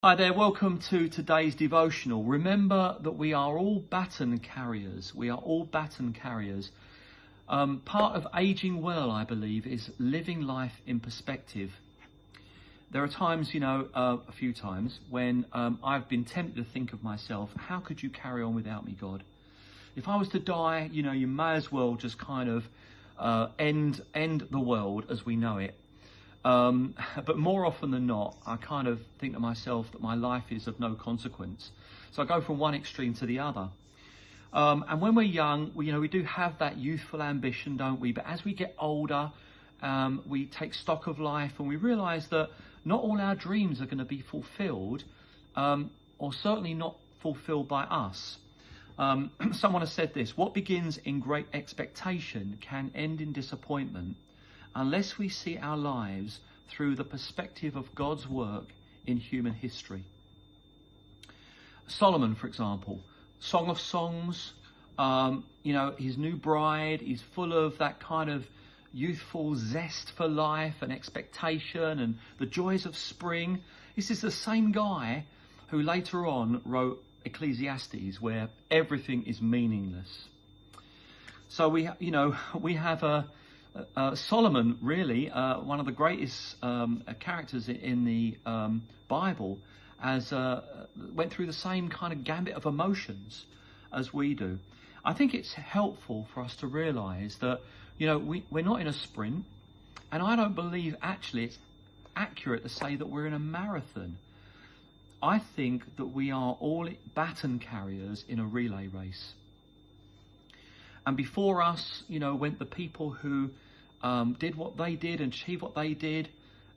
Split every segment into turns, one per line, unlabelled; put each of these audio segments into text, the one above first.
Hi there, welcome to today's devotional. Remember that we are all baton carriers. We are all baton carriers. Part of aging well, I believe, is living life in perspective. There are times, a few times, when I've been tempted to think of myself, how could you carry on without me, God? If I was to die, you may as well just kind of end the world as we know it. But more often than not, I kind of think to myself that my life is of no consequence. So I go from one extreme to the other. And when we're young, we do have that youthful ambition, don't we? But as we get older, we take stock of life and we realise that not all our dreams are going to be fulfilled, or certainly not fulfilled by us. Someone has said this: what begins in great expectation can end in disappointment, unless we see our lives through the perspective of God's work in human history. Solomon, for example, Song of Songs, his new bride is full of that kind of youthful zest for life and expectation and the joys of spring. This is the same guy who later on wrote Ecclesiastes, where everything is meaningless. So we have Solomon, really, one of the greatest characters in the Bible, went through the same kind of gambit of emotions as we do. I think it's helpful for us to realise that, we're not in a sprint, and I don't believe actually it's accurate to say that we're in a marathon. I think that we are all baton carriers in a relay race. And before us, went the people who did what they did and achieved what they did.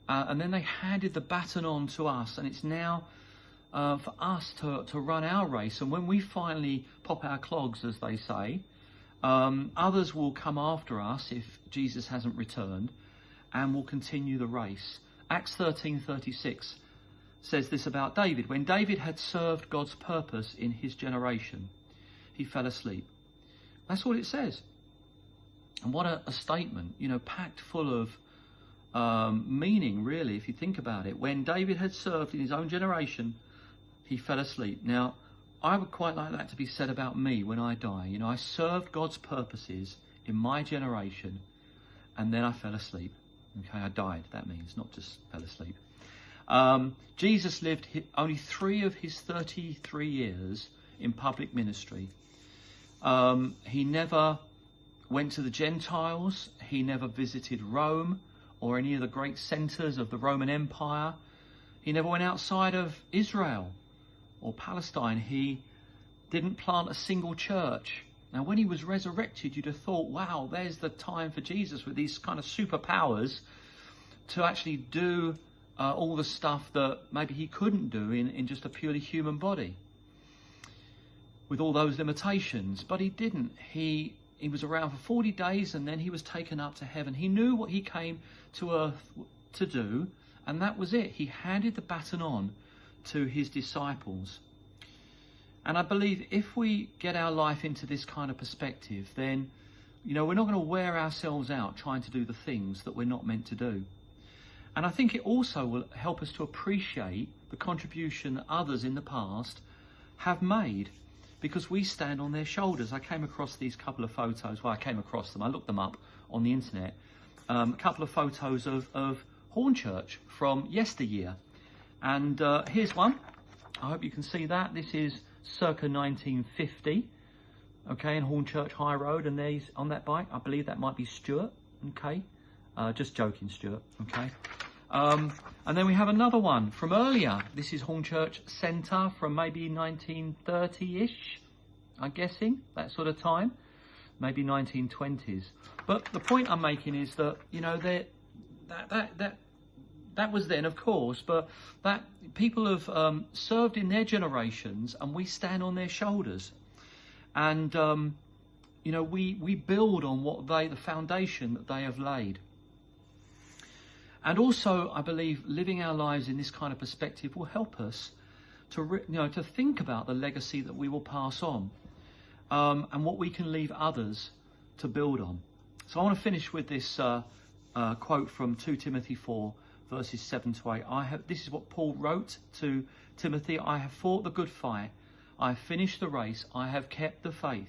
And then they handed the baton on to us. And it's now for us to run our race. And when we finally pop our clogs, as they say, others will come after us if Jesus hasn't returned, and will continue the race. Acts 13:36 says this about David: when David had served God's purpose in his generation, he fell asleep. That's what it says. And what a statement, packed full of meaning, really, if you think about it. When David had served in his own generation, he fell asleep. Now, I would quite like that to be said about me when I die. I served God's purposes in my generation, and then I fell asleep. Okay, I died, that means, not just fell asleep. Jesus lived only 3 of his 33 years in public ministry. He never went to the Gentiles. He never visited Rome or any of the great centres of the Roman Empire. He never went outside of Israel or Palestine. He didn't plant a single church. Now, when he was resurrected, you'd have thought, wow, there's the time for Jesus with these kind of superpowers to actually do all the stuff that maybe he couldn't do in just a purely human body, with all those limitations. But he didn't. He was around for 40 days and then he was taken up to heaven. He knew what he came to earth to do, and that was it. He handed the baton on to his disciples. And I believe if we get our life into this kind of perspective, then, we're not going to wear ourselves out trying to do the things that we're not meant to do. And I think it also will help us to appreciate the contribution that others in the past have made, because we stand on their shoulders. I came across these couple of photos. Well, I came across them. I looked them up on the internet. A couple of photos of Hornchurch from yesteryear. And here's one. I hope you can see that. This is circa 1950. Okay, in Hornchurch High Road. And there's on that bike, I believe that might be Stuart. Okay. Just joking, Stuart. Okay. And then we have another one from earlier. This is Hornchurch Centre from maybe 1930-ish, I'm guessing, that sort of time, maybe 1920s. But the point I'm making is that, that was then, of course, but that people have served in their generations, and we stand on their shoulders. And, we build on the foundation that they have laid. And also, I believe living our lives in this kind of perspective will help us to think about the legacy that we will pass on, and what we can leave others to build on. So I want to finish with this quote from 2 Timothy 4, verses 7 to 8. This is what Paul wrote to Timothy. I have fought the good fight. I have finished the race. I have kept the faith.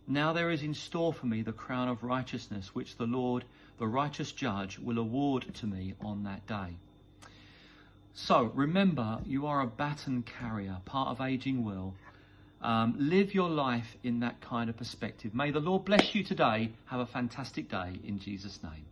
Now there is in store for me the crown of righteousness, which the Lord, the righteous judge, will award to me on that day. So remember, you are a baton carrier, part of Aging Well. Live your life in that kind of perspective. May the Lord bless you today. Have a fantastic day in Jesus' name.